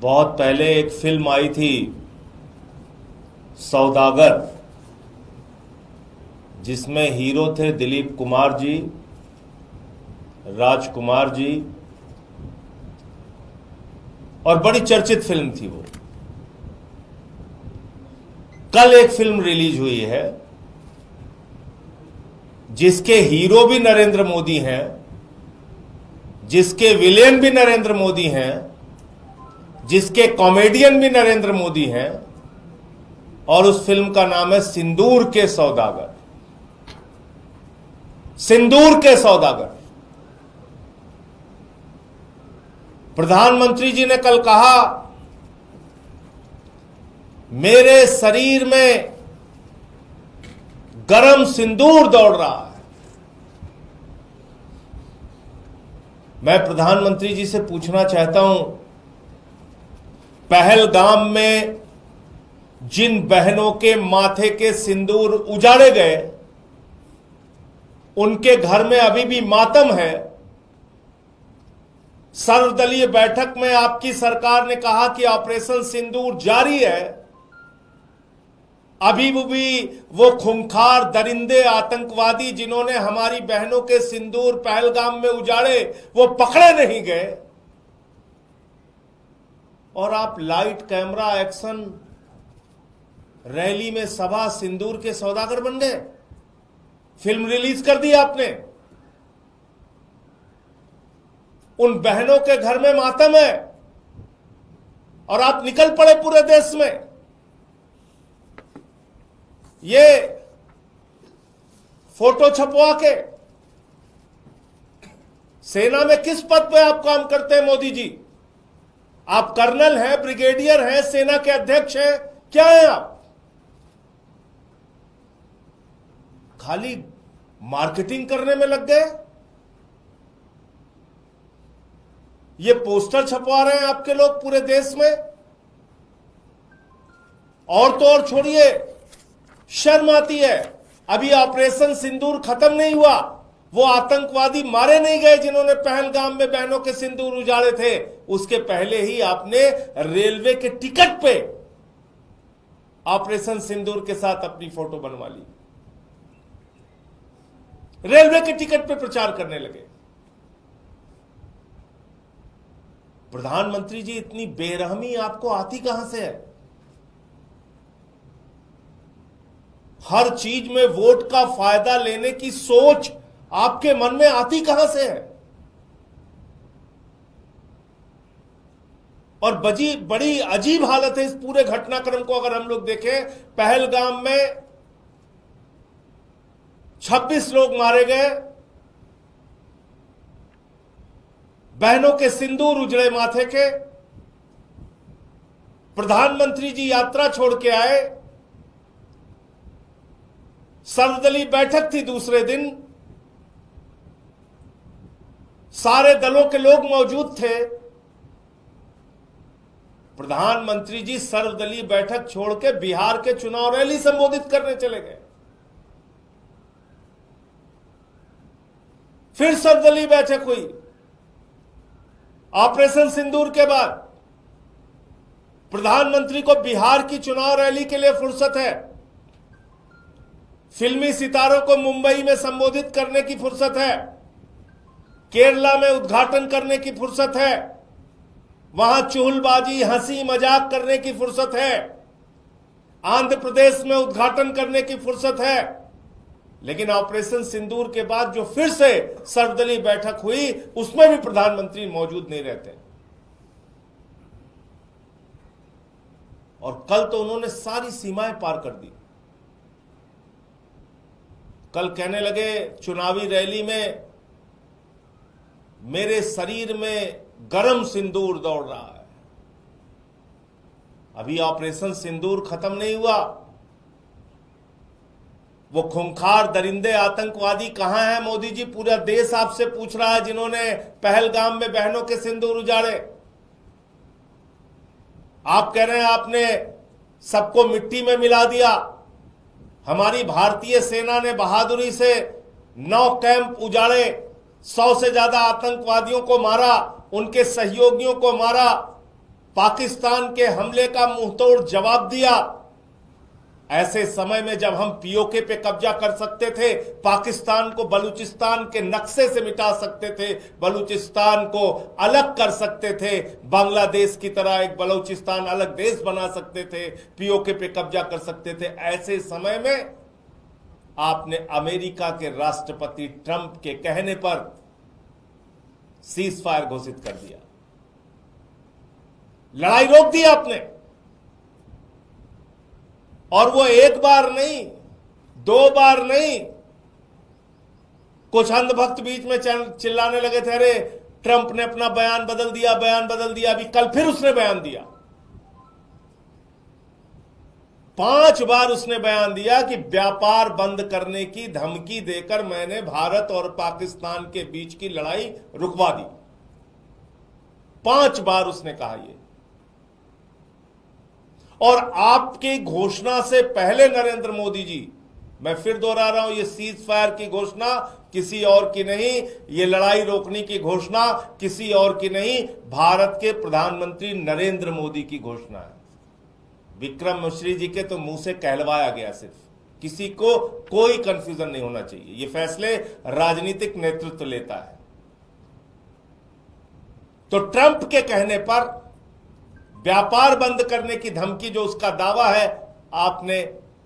बहुत पहले एक फिल्म आई थी सौदागर, जिसमें हीरो थे दिलीप कुमार जी, राजकुमार जी, और बड़ी चर्चित फिल्म थी वो। कल एक फिल्म रिलीज हुई है जिसके हीरो भी नरेंद्र मोदी हैं, जिसके विलेन भी नरेंद्र मोदी हैं, जिसके कॉमेडियन भी नरेंद्र मोदी हैं, और उस फिल्म का नाम है सिंदूर के सौदागर। सिंदूर के सौदागर। प्रधानमंत्री जी ने कल कहा, मेरे शरीर में गरम सिंदूर दौड़ रहा है। मैं प्रधानमंत्री जी से पूछना चाहता हूं, पहलगाम में जिन बहनों के माथे के सिंदूर उजाड़े गए, उनके घर में अभी भी मातम है। सर्वदलीय बैठक में आपकी सरकार ने कहा कि ऑपरेशन सिंदूर जारी है। अभी भी वो खूंखार दरिंदे आतंकवादी जिन्होंने हमारी बहनों के सिंदूर पहलगाम में उजाड़े, वो पकड़े नहीं गए। और आप लाइट कैमरा एक्शन रैली में सभा सिंदूर के सौदागर बन गए। फिल्म रिलीज कर दी आपने। उन बहनों के घर में मातम है और आप निकल पड़े पूरे देश में। ये फोटो छपवा के सेना में किस पद पे आप काम करते हैं मोदी जी? आप कर्नल हैं, ब्रिगेडियर हैं, सेना के अध्यक्ष हैं, क्या हैं आप? खाली मार्केटिंग करने में लग गए। ये पोस्टर छपवा रहे हैं आपके लोग पूरे देश में। और तो और छोड़िए, शर्म आती है। अभी ऑपरेशन सिंदूर खत्म नहीं हुआ, वो आतंकवादी मारे नहीं गए जिन्होंने पहलगाम में बहनों के सिंदूर उजाड़े थे। उसके पहले ही आपने रेलवे के टिकट पे ऑपरेशन सिंदूर के साथ अपनी फोटो बनवा ली। रेलवे के टिकट पे प्रचार करने लगे। प्रधानमंत्री जी, इतनी बेरहमी आपको आती कहां से है? हर चीज में वोट का फायदा लेने की सोच आपके मन में आती कहां से है? और बड़ी अजीब हालत है इस पूरे घटनाक्रम को अगर हम लोग देखें। पहलगाम में 26 लोग मारे गए, बहनों के सिंदूर उजड़े माथे के। प्रधानमंत्री जी यात्रा छोड़ के आए, सर्वदलीय बैठक थी दूसरे दिन, सारे दलों के लोग मौजूद थे। प्रधानमंत्री जी सर्वदलीय बैठक छोड़ के बिहार के चुनाव रैली संबोधित करने चले गए। फिर सर्वदलीय बैठक हुई ऑपरेशन सिंदूर के बाद। प्रधानमंत्री को बिहार की चुनाव रैली के लिए फुर्सत है, फिल्मी सितारों को मुंबई में संबोधित करने की फुर्सत है, केरला में उद्घाटन करने की फुर्सत है, वहां चुहलबाजी हंसी मजाक करने की फुर्सत है, आंध्र प्रदेश में उद्घाटन करने की फुर्सत है। लेकिन ऑपरेशन सिंदूर के बाद जो फिर से सर्वदलीय बैठक हुई, उसमें भी प्रधानमंत्री मौजूद नहीं रहते। और कल तो उन्होंने सारी सीमाएं पार कर दी। कल कहने लगे चुनावी रैली में, मेरे शरीर में गरम सिंदूर दौड़ रहा है। अभी ऑपरेशन सिंदूर खत्म नहीं हुआ। वो खूंखार दरिंदे आतंकवादी कहां हैं मोदी जी? पूरा देश आपसे पूछ रहा है, जिन्होंने पहलगाम में बहनों के सिंदूर उजाड़े। आप कह रहे हैं आपने सबको मिट्टी में मिला दिया। हमारी भारतीय सेना ने बहादुरी से 9 कैंप उजाड़े, 100 से ज्यादा आतंकवादियों को मारा, उनके सहयोगियों को मारा। पाकिस्तान के हमले का मुंहतोड़ जवाब दिया। ऐसे समय में जब हम पीओके पे कब्जा कर सकते थे, पाकिस्तान को बलूचिस्तान के नक्शे से मिटा सकते थे, बलूचिस्तान को अलग कर सकते थे, बांग्लादेश की तरह एक बलूचिस्तान अलग देश बना सकते थे, पीओके पे कब्जा कर सकते थे, ऐसे समय में आपने अमेरिका के राष्ट्रपति ट्रंप के कहने पर सीज फायर घोषित कर दिया, लड़ाई रोक दी आपने। और वो एक बार नहीं, दो बार नहीं, कुछ अंधभक्त बीच में चिल्लाने लगे थे, अरे ट्रंप ने अपना बयान बदल दिया, बयान बदल दिया। अभी कल फिर उसने बयान दिया, 5 बार उसने बयान दिया कि व्यापार बंद करने की धमकी देकर मैंने भारत और पाकिस्तान के बीच की लड़ाई रुकवा दी। 5 बार उसने कहा ये। और आपकी घोषणा से पहले नरेंद्र मोदी जी, मैं फिर दोहरा रहा हूं, ये सीज फायर की घोषणा किसी और की नहीं, ये लड़ाई रोकने की घोषणा किसी और की नहीं, भारत के प्रधानमंत्री नरेंद्र मोदी की घोषणा है। विक्रम मिश्री जी के तो मुंह से कहलवाया गया, सिर्फ किसी को कोई कंफ्यूजन नहीं होना चाहिए, ये फैसले राजनीतिक नेतृत्व लेता है। तो ट्रंप के कहने पर व्यापार बंद करने की धमकी, जो उसका दावा है, आपने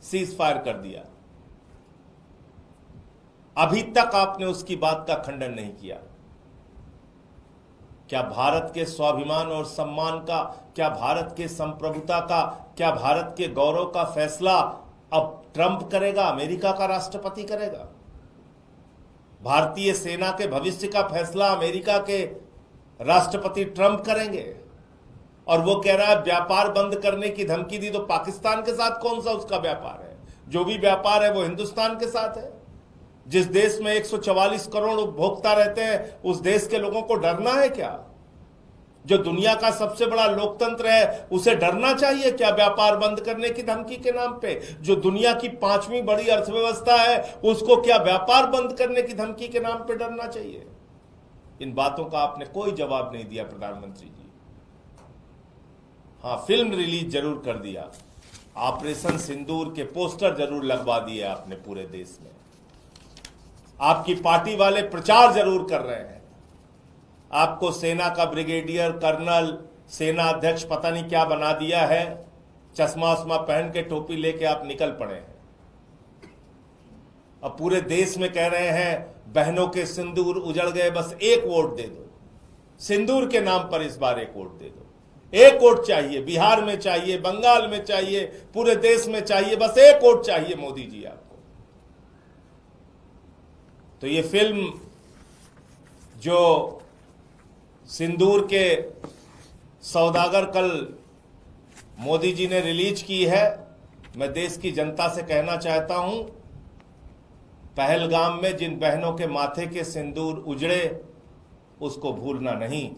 सीज फायर कर दिया। अभी तक आपने उसकी बात का खंडन नहीं किया। क्या भारत के स्वाभिमान और सम्मान का, क्या भारत के संप्रभुता का, क्या भारत के गौरव का फैसला अब ट्रंप करेगा, अमेरिका का राष्ट्रपति करेगा? भारतीय सेना के भविष्य का फैसला अमेरिका के राष्ट्रपति ट्रंप करेंगे। और वो कह रहा है व्यापार बंद करने की धमकी दी, तो पाकिस्तान के साथ कौन सा उसका व्यापार है? जो भी व्यापार है वो हिंदुस्तान के साथ है। जिस देश में 144 करोड़ उपभोक्ता रहते हैं, उस देश के लोगों को डरना है क्या? जो दुनिया का सबसे बड़ा लोकतंत्र है, उसे डरना चाहिए क्या व्यापार बंद करने की धमकी के नाम पे? जो दुनिया की 5वीं बड़ी अर्थव्यवस्था है, उसको क्या व्यापार बंद करने की धमकी के नाम पे डरना चाहिए? इन बातों का आपने कोई जवाब नहीं दिया प्रधानमंत्री जी। हाँ, फिल्म रिलीज जरूर कर दिया, ऑपरेशन सिंदूर के पोस्टर जरूर लगवा दिए आपने पूरे देश में, आपकी पार्टी वाले प्रचार जरूर कर रहे हैं, आपको सेना का ब्रिगेडियर, कर्नल, सेना अध्यक्ष पता नहीं क्या बना दिया है, चश्मा उश्मा पहन के टोपी लेके आप निकल पड़े हैं। अब पूरे देश में कह रहे हैं बहनों के सिंदूर उजड़ गए, बस एक वोट दे दो, सिंदूर के नाम पर इस बार एक वोट दे दो। एक वोट चाहिए, बिहार में चाहिए, बंगाल में चाहिए, पूरे देश में चाहिए, बस एक वोट चाहिए मोदी जी आपको। तो ये फिल्म जो सिंदूर के सौदागर कल मोदी जी ने रिलीज की है, मैं देश की जनता से कहना चाहता हूं, पहलगाम में जिन बहनों के माथे के सिंदूर उजड़े, उसको भूलना नहीं।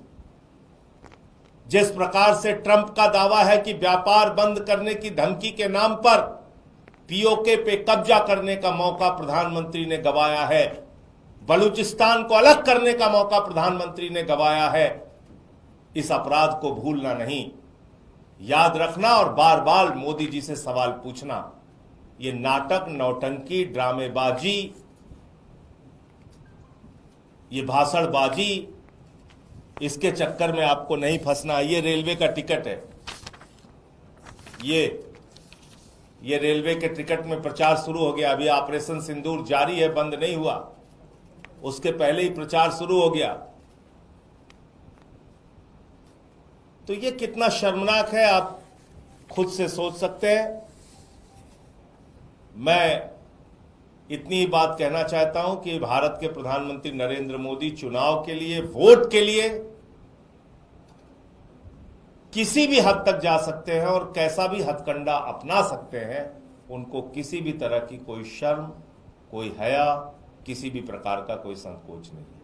जिस प्रकार से ट्रंप का दावा है कि व्यापार बंद करने की धमकी के नाम पर पीओके पे कब्जा करने का मौका प्रधानमंत्री ने गंवाया है, बलूचिस्तान को अलग करने का मौका प्रधानमंत्री ने गंवाया है, इस अपराध को भूलना नहीं, याद रखना और बार बार मोदी जी से सवाल पूछना। ये नाटक, नौटंकी, ड्रामेबाजी, ये भाषणबाजी, इसके चक्कर में आपको नहीं फंसना। ये रेलवे का टिकट है, ये रेलवे के टिकट में प्रचार शुरू हो गया। अभी ऑपरेशन सिंदूर जारी है, बंद नहीं हुआ, उसके पहले ही प्रचार शुरू हो गया। तो ये कितना शर्मनाक है, आप खुद से सोच सकते हैं। मैं इतनी ही बात कहना चाहता हूं कि भारत के प्रधानमंत्री नरेंद्र मोदी चुनाव के लिए, वोट के लिए किसी भी हद तक जा सकते हैं और कैसा भी हथकंडा अपना सकते हैं। उनको किसी भी तरह की कोई शर्म, कोई हया, किसी भी प्रकार का कोई संकोच नहीं है।